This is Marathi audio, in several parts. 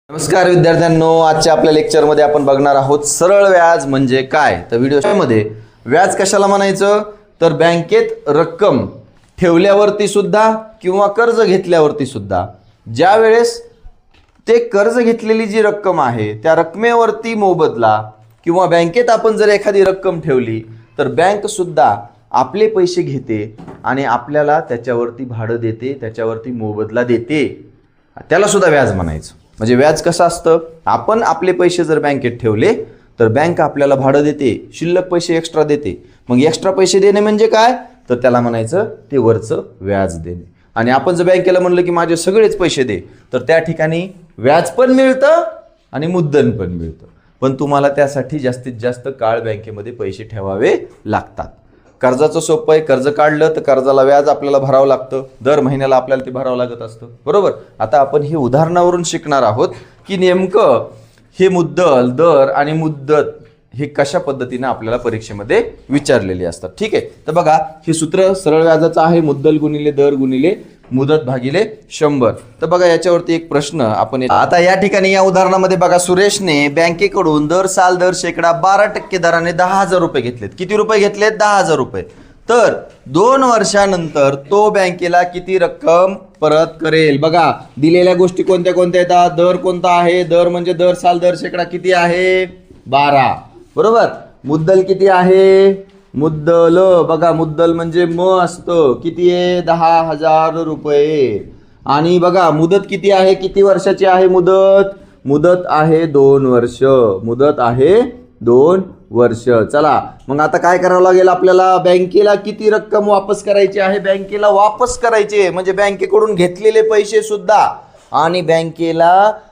नमस्कार विद्यार्थ्यांनो, आजच्या आपल्या लेक्चरमध्ये आपण बघणार आहोत सरळ व्याज म्हणजे काय। तर व्हिडिओमध्ये व्याज कशाला म्हणायचं तर बँकेत रक्कम ठेवल्यावरती सुद्धा किंवा कर्ज घेतल्यावरती सुद्धा ज्या वेळेस ते कर्ज घेतलेली जी रक्कम आहे त्या रकमेवरती मोबदला किंवा बँकेत आपण जर एखादी रक्कम ठेवली तर बँक सुद्धा आपले पैसे घेते आणि आपल्याला त्याच्यावरती भाडं देते, त्याच्यावरती मोबदला देते, त्याला सुद्धा व्याज म्हणायचं। म्हणजे व्याज कसं असतं, आपण आपले पैसे जर बँकेत ठेवले तर बँक आपल्याला भाडं देते, शिल्लक पैसे एक्स्ट्रा देते। मग एक्स्ट्रा पैसे देणे म्हणजे काय तर त्याला म्हणायचं ते वरचं व्याज देणे। आणि आपण जर बँकेला म्हणलं की माझे सगळेच पैसे दे तर त्या ठिकाणी व्याज पण मिळतं आणि मुद्दल पण मिळतं, पण तुम्हाला त्यासाठी जास्तीत जास्त काळ बँकेमध्ये पैसे ठेवावे लागतात। कर्जाचं सोपं आहे, कर्ज काढलं तर कर्जाला व्याज आपल्याला भरावं लागतं, दर महिन्याला आपल्याला ते भरावं लागत असतं, बरोबर। आता आपण हे उदाहरणावरून शिकणार आहोत की नेमकं हे मुद्दल, दर आणि मुद्दत हे कशा पद्धतीने आपल्याला परीक्षेमध्ये विचारलेले असतात। ठीक आहे, तर बघा हे सूत्र सरळ व्याजाचं आहे, मुद्दल गुणिले दर गुणिले मुदत भागिले 100। तर बघा याच्यावरती एक प्रश्न आपण आता या ठिकाणी या उदाहरणामध्ये बघा, सुरेशने बँकेकडून दर साल दर शेकडा 12% दराने 10,000 रुपये घेतलेत। किती रुपये घेतलेत? 10,000 रुपये। तर 2 वर्षानंतर तो बँकेला किती रक्कम परत करेल? बघा दिलेल्या गोष्टी कोणत्या कोणत्या येतात, दर कोणता आहे, दर म्हणजे दर साल दर शेकडा किती आहे 12, बरोबर। मुद्दल किती आहे, मुद्दल बघा मुद्दल म्हणजे म असतं, किती आहे 10,000 रुपये। आणि बघा मुदत किती आहे, किती वर्षाची आहे मुदत, मुदत आहे 2 वर्ष, मुदत आहे 2 वर्ष। चला मग आता काय करावं लागेल आपल्याला, बँकेला किती रक्कम वापस करायची आहे, बँकेला वापस करायचे म्हणजे बँकेकडून घेतलेले पैसे सुद्धा आणि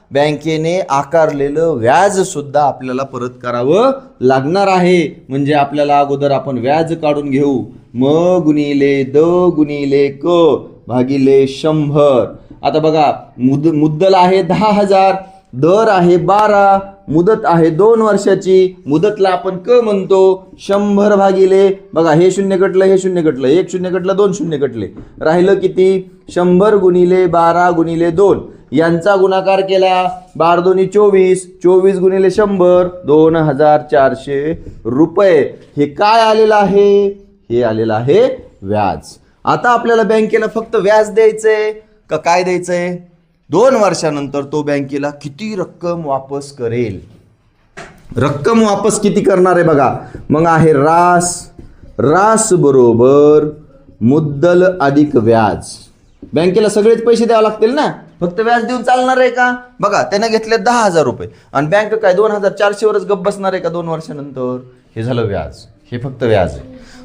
बँकेने आकारलेलं व्याज सुद्धा आपल्याला परत करावं लागणार आहे। म्हणजे आपल्याला अगोदर आपण व्याज काढून घेऊ, म गुणिले द गुणिले क भागिले 100। आता बघा मुद्दल आहे 10,000, दर आहे 12, मुदत आहे 2 वर्षाची, मुदतला आपण क म्हणतो, 100 भागिले बघा हे शून्य कटलं, हे शून्य कटलं, एक शून्य कटलं, 2 शून्य कटले, राहिलं किती 100 गुणिले 12 गुणिले 2 यांचा गुणाकार केला, 12 दोन्ही 24, 24 गुणिले 100 2,400 रुपये। हे काय आलेलं आहे, हे आलेलं आहे व्याज। आता आपल्याला बँकेला फक्त व्याज द्यायचंय का काय द्यायचंय, 2 वर्षानंतर तो बँकेला किती रक्कम वापस करेल, रक्कम वापस किती करणार आहे बघा। मग आहे रास बरोबर मुद्दल अधिक व्याज। बँकेला सगळेच पैसे द्यावे लागतील ना, फक्त व्याज देऊन चालणार आहे का? बघा त्याने घेतले 10,000 रुपये आणि बँक काय 2,400 वरच गप्प बसणार आहे का 2 वर्षानंतर? हे झालं व्याज, हे फक्त व्याज आहे।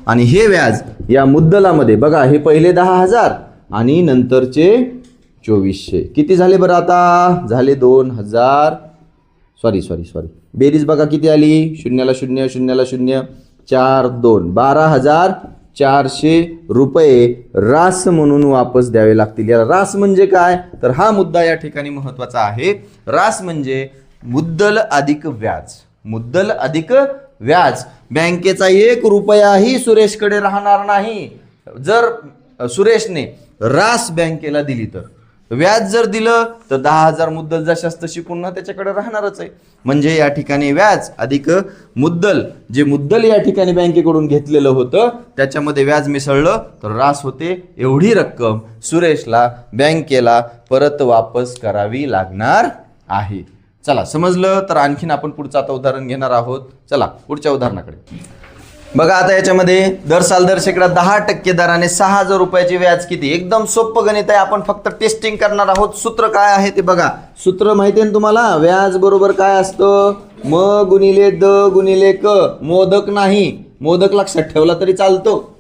आणि हे व्याज या मुद्दलामध्ये बघा हे पहिले 10,000 आणि नंतरचे 2400 किती झाले बरं, आता झाले 2,000, सॉरी बेरीज बघा किती आली, शून्याला शून्य शून्याला शून्य 4 2 12,400 रुपये रास म्हणून वापस द्यावे लागतील। या रास म्हणजे काय तर हा मुद्दा या ठिकाणी महत्वाचा आहे। रास म्हणजे मुद्दल अधिक व्याज, मुद्दल अधिक व्याज। बँकेचा 1 रुपयाही सुरेशकडे राहणार नाही जर सुरेशने रास बँकेला दिली तर। व्याज जर दिलं तर 10,000 मुद्दल जशास तशी पुन्हा त्याच्याकडे राहणारच आहे। म्हणजे या ठिकाणी व्याज अधिक मुद्दल, जे मुद्दल या ठिकाणी बँकेकडून घेतलेलं होतं त्याच्यामध्ये व्याज मिसळलं तर रास होते। एवढी रक्कम सुरेशला बँकेला परत वापस करावी लागणार आहे। चला समजलं तर आणखीन आपण पुढचं आता उदाहरण घेणार आहोत। चला पुढच्या उदाहरणाकडे बघा। आता याच्यामध्ये दर साल दर शेकडा 10% दराने 6,000 रुपयाचे व्याज किती, एकदम सोपं गणित आहे, आपण फक्त टेस्टिंग करणार आहोत। सूत्र काय आहे ते बघा, सूत्र माहिती आहे ना तुम्हाला, व्याज बरोबर काय असतं, म गुणिले द गुणिले क। मोदक नाही, मोदक लक्षात ठेवला तरी चालतो,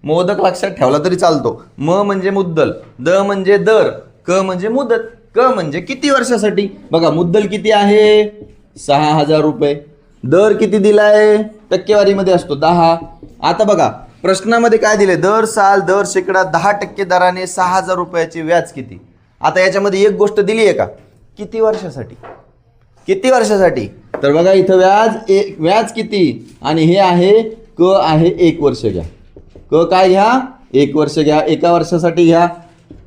मोदक लक्षात ठेवला तरी चालतो। म म्हणजे मुद्दल, द म्हणजे दर, क म्हणजे मुदत, क म्हणजे किती वर्षासाठी। बघा मुद्दल किती आहे 6,000 रुपये, दर किती दिलाय टक्केवारीमध्ये असतो 10। आता बघा प्रश्नामध्ये काय दिले, दर साल दर शेकडा 10% दराने 6,000 रुपयाचे व्याज किती। आता याच्यामध्ये एक गोष्ट दिली आहे का, किती वर्षासाठी, किती वर्षासाठी तर बघा इथं व्याज किती आणि हे आहे क आहे 1 वर्ष घ्या, क काय घ्या 1 वर्ष घ्या, एका वर्षासाठी घ्या।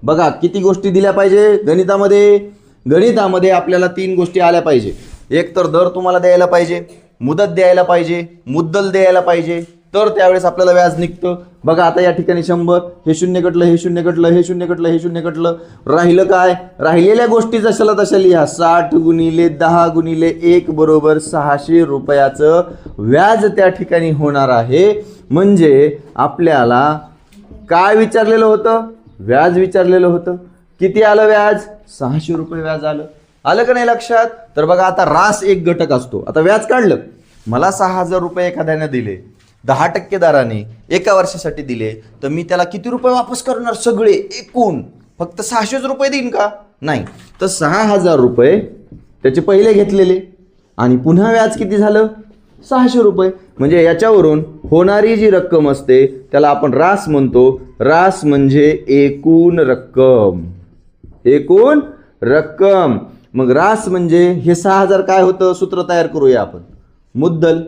बघा किती गोष्टी दिल्या पाहिजे गणितामध्ये, गणितामध्ये आपल्याला 3 गोष्टी आल्या पाहिजे. एक तर दर तुम्हाला द्यायला पाहिजे, मुदत द्यायला पाहिजे, मुद्दल द्यायला पाहिजे, तर त्यावेळेस आपल्याला व्याज निघतं. बघा आता या ठिकाणी 100, हे 0 कटलं, हे 0 कटलं, हे 0 कटलं, हे 0 कटलं, राहिलं काय? राहिलेल्या गोष्टी जशाला तशा लिहा. 60 गुणिले 10 गुणिले 1 बरोबर 600 रुपयाचं व्याज त्या ठिकाणी होणार आहे. म्हणजे आपल्याला काय विचारलेलं होतं? व्याज विचारलेलं होतं. किती आलं व्याज? 600 रुपये व्याज आलं. आलं का नाही लक्षात? तर बघा आता रास एक घटक असतो. आता व्याज काढलं, मला 6000 रुपये एखाद्याने दिले, 10% दराने एका वर्षासाठी दिले, तर मी त्याला किती रुपये वापस करणार? सगळे एकूण फक्त 600 रुपये देईन का? नाही. तर 6000 रुपये त्याचे पहिले घेतलेले आणि पुन्हा व्याज किती झालं? 600 रुपये. म्हणजे याच्यावरून होणारी जी रक्कम असते त्याला आपण रास म्हणतो. रास म्हणजे एकूण रक्कम. एकूण रक्कम. मग रास म्हणजे हे 6000 काय होतं? सूत्र तयार करूया आपण. मुद्दल.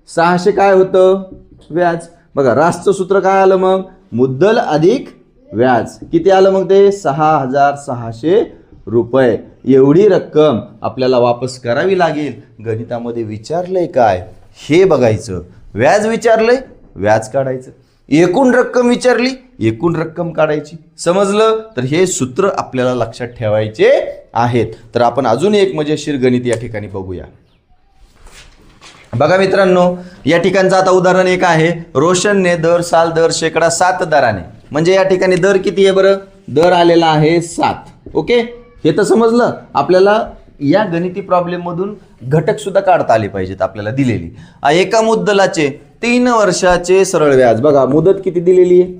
600 काय होतं? व्याज. बघा रासचं सूत्र काय आलं मग? मुद्दल अधिक व्याज. किती आलं मग ते? 6600 रुपये. एवढी रक्कम आपल्याला वापस करावी लागेल. गणितामध्ये विचारलंय काय हे बघायचं. व्याज विचारलंय, व्याज काढायचं. एकूण रक्कम विचारली, एकूण रक्कम काढायची. समजलं? तर हे सूत्र आपल्याला लक्षात ठेवायचे आहेत. तर आपण अजून एक मजेशीर गणित या ठिकाणी बघूया. बघा मित्रांनो, या ठिकाणचं आता उदाहरण एक आहे. रोशनने दर साल दर शेकडा 7 दराने, म्हणजे या ठिकाणी दर किती आहे बरं? दर आलेला आहे 7. ओके, हे तर समजलं. आपल्याला या गणिती प्रॉब्लेम मधून घटक सुद्धा काढता आले पाहिजेत आपल्याला दिलेली. एका मुद्दलाचे 3 वर्षाचे सरळ व्याज. बघा मुदत किती दिलेली आहे?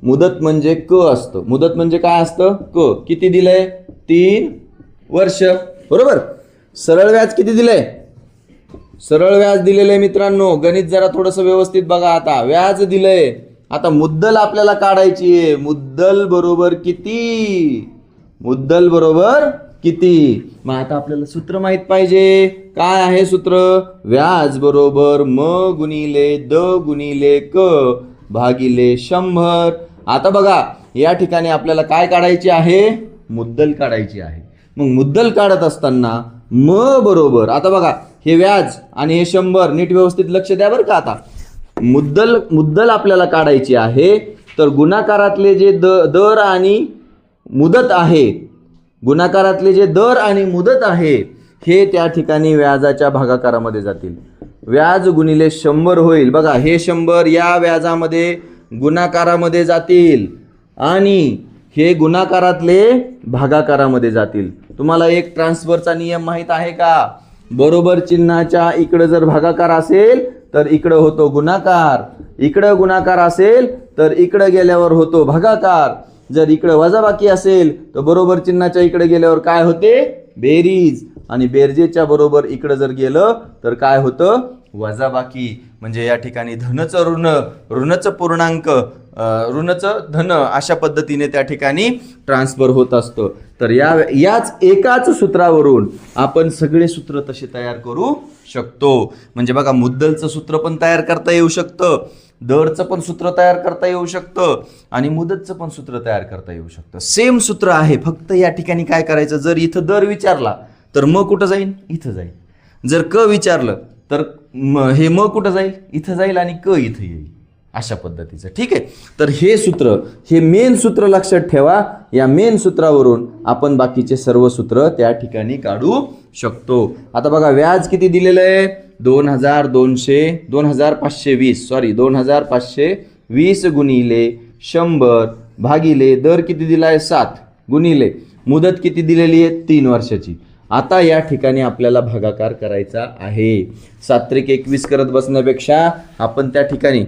मुदत म्हणजे क असतं. मुदत म्हणजे काय असतं? क. किती दिलंय? 3 वर्ष. बरोबर. सरळ व्याज किती दिलंय? सरळ व्याज दिलेलं आहे मित्रांनो. गणित जरा थोडंसं व्यवस्थित बघा. आता व्याज दिलंय, आता मुद्दल आपल्याला काढायची आहे. मुद्दल बरोबर किती? मुद्दल बरोबर किती? मग आता आपल्याला सूत्र माहित पाहिजे. काय आहे सूत्र? व्याज बरोबर म गुणिले द गुणिले क भागिले 100. आता बघा या ठिकाणी आपल्याला काय काढायची आहे? मुद्दल काढायची आहे. मग मुद्दल काढत असताना म बरोबर, आता बघा हे व्याज आणि हे 100 नीट व्यवस्थित लक्ष द्या बरं का. आता मुद्दल आपल्याला काढायची आहे. तर गुणाकारातले जे दर आणि मुदत आहे, गुणाकारातले जे दर आणि मुदत आहे हे त्या ठिकाणी व्याजाच्या भागाकारामध्ये जातील. व्याज गुणिले 100 होईल. बघा हे 100 या व्याजामध्ये गुणाकारामध्ये जातील आणि हे गुणाकारातले भागाकारामध्ये जातील. तुम्हाला एक ट्रान्सफरचा नियम माहित आहे का? बरोबर चिन्हाच्या इकडे जर भागाकार असेल तर इकडे होतो गुणाकार, इकडे गुणाकार असेल तर इकडे गेल्यावर होतो भागाकार. जर इकडे वजाबाकी असेल तर बरोबर चिन्हाच्या इकडे गेल्यावर काय होते? बेरीज. आणि बेरजेच्या बरोबर इकडे जर गेलं तर काय होतं? वजाबाकी. म्हणजे या ठिकाणी धनचं ऋण, ऋणचं पूर्णांक, ऋणचं धन, अशा पद्धतीने त्या ठिकाणी ट्रान्सफर होत असतं. तर याच एकाच सूत्रावरून आपण सगळे सूत्र तसे तयार करू शकतो. म्हणजे बघा मुद्दलचं सूत्र पण तयार करता येऊ शकतं, दरचं पण सूत्र तयार करता येऊ शकतं आणि मुदतचं पण सूत्र तयार करता येऊ शकतं. सेम सूत्र आहे, फक्त या ठिकाणी काय करायचं? जर इथं दर विचारला तर म कुठं जाईल? इथं जाईल. जर क विचारलं तर हे म कुठं जाईल? इथं जाईल आणि क इथं येईल. अशा पद्धतीचं. ठीक आहे. तर हे सूत्र, हे मेन सूत्र लक्षात ठेवा. या मेन सूत्रावरून आपण बाकीचे सर्व सूत्र त्या ठिकाणी काढू शकतो. आता बघा व्याज किती दिलेलं आहे? 2520 गुणिले 100 भागिले दर किती दिलाय? 7 गुणिले मुदत किती दिलेली आहे? 3 वर्षाची. आता या ठिकाणी आपल्याला भागाकार करायचा आहे. 7 त्रिक 21 करत बसण्यापेक्षा आपण त्या ठिकाणी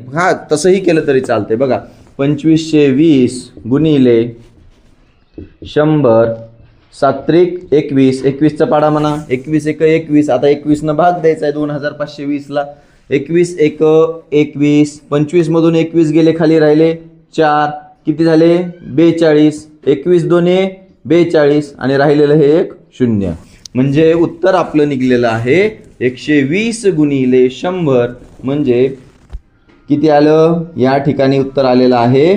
तसंही केलं तरी चालतंय. बघा 2520 गुणिले 100, 7 त्रिक 21, 21चा पाडा म्हणा, 21 एक 21. आता 21 न भाग द्यायचा आहे 2520 ला. 21 एक 21, 25 मधून 21 गेले, खाली राहिले 4, किती झाले? 42. 21 दोन्ही 42 आणि राहिलेलं हे एक 0. म्हणजे उत्तर आपलं निघलेलं आहे 120 गुणिले 100 म्हणजे किती आलं? या ठिकाणी उत्तर आलेलं आहे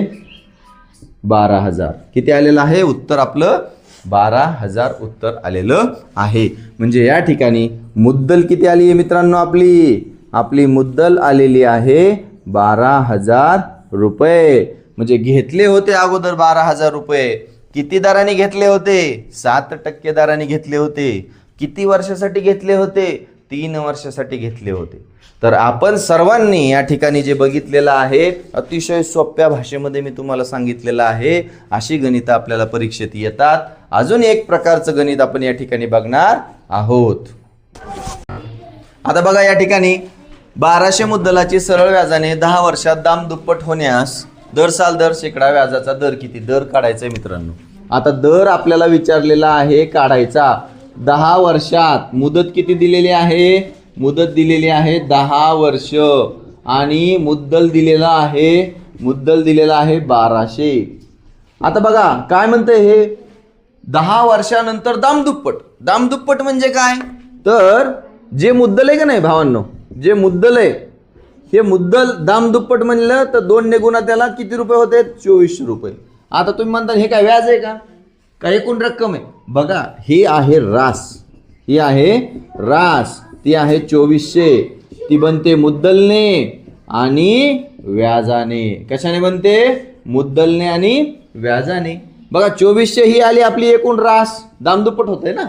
12,000. किती आलेलं आहे? उत्तर आपलं 12,000 उत्तर आलेलं आहे. म्हणजे या ठिकाणी मुद्दल किती आली आहे मित्रांनो? आपली मुद्दल आलेली आहे 12,000 रुपये. म्हणजे घेतले होते अगोदर 12,000 रुपये. किती दराने घेतले होते? 7% दराने घेतले होते. किती वर्षासाठी घेतले होते? 3 वर्षासाठी घेतले होते. तर आपण सर्वांनी या ठिकाणी जे बघितलेलं आहे अतिशय सोप्या भाषेमध्ये मी तुम्हाला सांगितलेलं आहे. अशी गणितं आपल्याला परीक्षेत येतात. अजून एक प्रकारचं गणित आपण या ठिकाणी बघणार आहोत. आता बघा या ठिकाणी 1200 मुद्दलाची सरळ व्याजाने 10 वर्षात दाम दुप्पट होण्यास दर साल दर शेकडा व्याजाचा दर किती? दर काढायचा आहे मित्रांनो. आता दर आपल्याला विचारलेला आहे काढायचा. 10 वर्षात मुदत किती दिलेली आहे? मुदत दिलेली आहे 10 वर्ष आणि मुद्दल दिलेला आहे 1200. आता बघा काय म्हणतंय हे? 10 वर्षानंतर दाम दुप्पट. दाम दुप्पट म्हणजे काय? तर जे मुद्दल आहे का नाही भावांनो, जे मुद्दल आहे हे मुद्दल दाम दुप्पट म्हणलं तर 2 ने गुणा त्याला किती रुपये होते? 2400 रुपये. आता तुम्ही म्हणता हे काय व्याज आहे का? काय एकूण रक्कम आहे? बघा हे आहे रास. ही आहे रास. ती आहे 2400. ती बनते मुद्दलने आणि व्याजाने. कशाने बनते? मुद्दलने आणि व्याजाने. बघा 2400 ही आली आपली एकूण रास. दाम दुप्पट होतंय ना.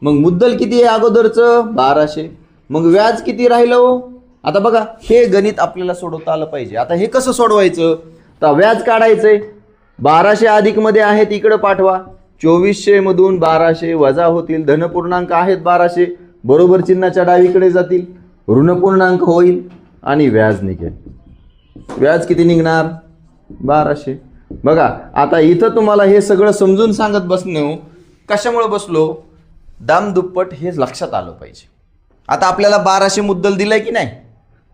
मग मुद्दल किती आहे अगोदरचं? 1200. मग व्याज किती राहिलं? आता बघा हे गणित आपल्याला सोडवता आलं पाहिजे. आता हे कसं सोडवायचं? तर व्याज काढायचंय. 1200 अधिक मध्ये आहेत इकडे पाठवा. 2400 मधून 1200 वजा होतील. धनपूर्णांक आहेत 1200 बरोबर चिन्हाच्या डावीकडे जातील. ऋणपूर्णांक होईल आणि व्याज निघेल. व्याज किती निघणार? 1200. बघा आता इथं तुम्हाला हे सगळं समजून सांगत बसणं कशामुळे बसलो? दाम दुप्पट हे लक्षात आलं पाहिजे. आता आपल्याला 1200 मुद्दल दिलंय की नाही?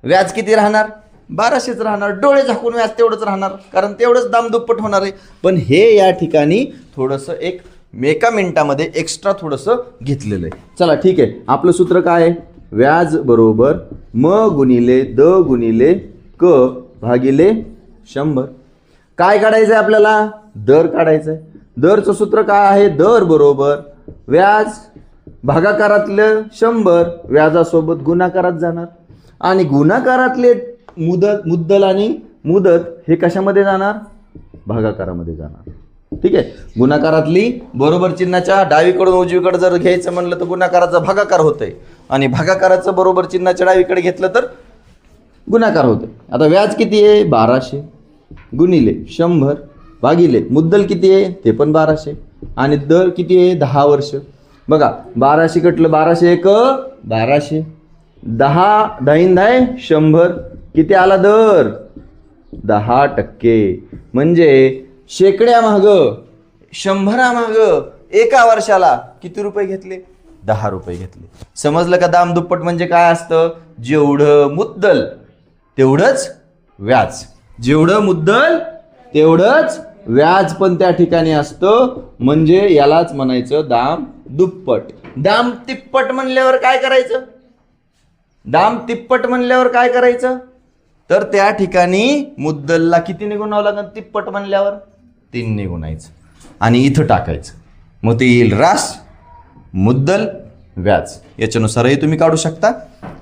व्याज किती राहणार? 1200च राहणार. डोळे झाकून व्याज तेवढंच राहणार कारण तेवढंच दाम दुप्पट होणार आहे. पण हे या ठिकाणी थोडंसं एका मिनिटामध्ये एक्स्ट्रा थोडंसं घेतलेलं आहे. चला ठीक आहे. आपलं सूत्र काय आहे? व्याज बरोबर म गुणिले द गुणिले क भागिले 100. काय काढायचं आहे आपल्याला? दर काढायचं आहे. दरचं सूत्र काय आहे? दर बरोबर व्याज भागाकारातलं 100 व्याजासोबत गुणाकारात जाणार आणि गुणाकारातले मुद्दल आणि मुदत हे कशामध्ये जाणार? भागाकारामध्ये जाणार. ठीक आहे. गुणाकारातली बरोबर चिन्हाच्या डावीकडून उजवीकडे जर घ्यायचं म्हणलं तर गुणाकाराचा भागाकार होतंय आणि भागाकाराचं बरोबर चिन्हाच्या डावीकडे घेतलं तर गुणाकार होतोय. आता व्याज किती आहे? 1200 गुणिले 100 भागिले मुद्दल किती आहे? ते पण 1200 आणि दर किती आहे? 10 वर्ष. बघा 1200 कटलं 1200 एक 1200. 10 10 100. किती आला दर? 10%. म्हणजे शेकड्या माग 100 माग एका वर्षाला किती रुपये घेतले? 10 रुपये घेतले. समजलं का? दाम दुप्पट म्हणजे काय असतं? जेवढं मुद्दल तेवढंच व्याज. जेवढं मुद्दल तेवढंच व्याज पण त्या ठिकाणी असतं. म्हणजे यालाच म्हणायचं दाम दुप्पट. दाम तिप्पट म्हणल्यावर काय करायचं? दाम तिप्पट म्हणल्यावर काय करायचं? तर त्या ठिकाणी मुद्दलला किती गुणावं लागेल? तिप्पट म्हणल्यावर 3 गुणायचं आणि इथं टाकायचं. मग ते येईल रास मुद्दल व्याज. याच्यानुसारही तुम्ही काढू शकता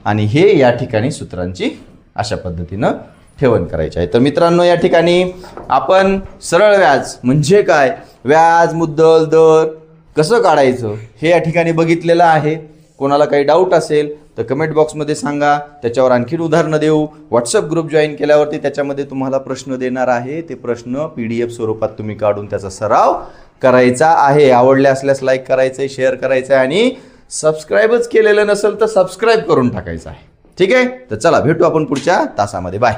आणि हे या ठिकाणी सूत्रांची अशा पद्धतीनं ठेवण करायची आहे. तर मित्रांनो या ठिकाणी आपण सरळ व्याज म्हणजे काय, व्याज मुद्दल दर कसं काढायचं हे या ठिकाणी बघितलेलं आहे. कोणाला काही डाऊट असेल तर कमेंट बॉक्समध्ये सांगा, त्याच्यावर आणखीन उदाहरणं देऊ. व्हॉट्सअप ग्रुप जॉईन केल्यावरती त्याच्यामध्ये तुम्हाला प्रश्न देणार आहे. ते प्रश्न PDF स्वरूपात तुम्ही काढून त्याचा सराव करायचा आहे. आवडले असल्यास लाईक करायचं आहे, शेअर करायचं आहे आणि सबस्क्राईबच केलेलं नसेल तर सबस्क्राईब करून टाकायचं आहे. ठीक आहे. तर चला भेटू आपण पुढच्या तासामध्ये. बाय.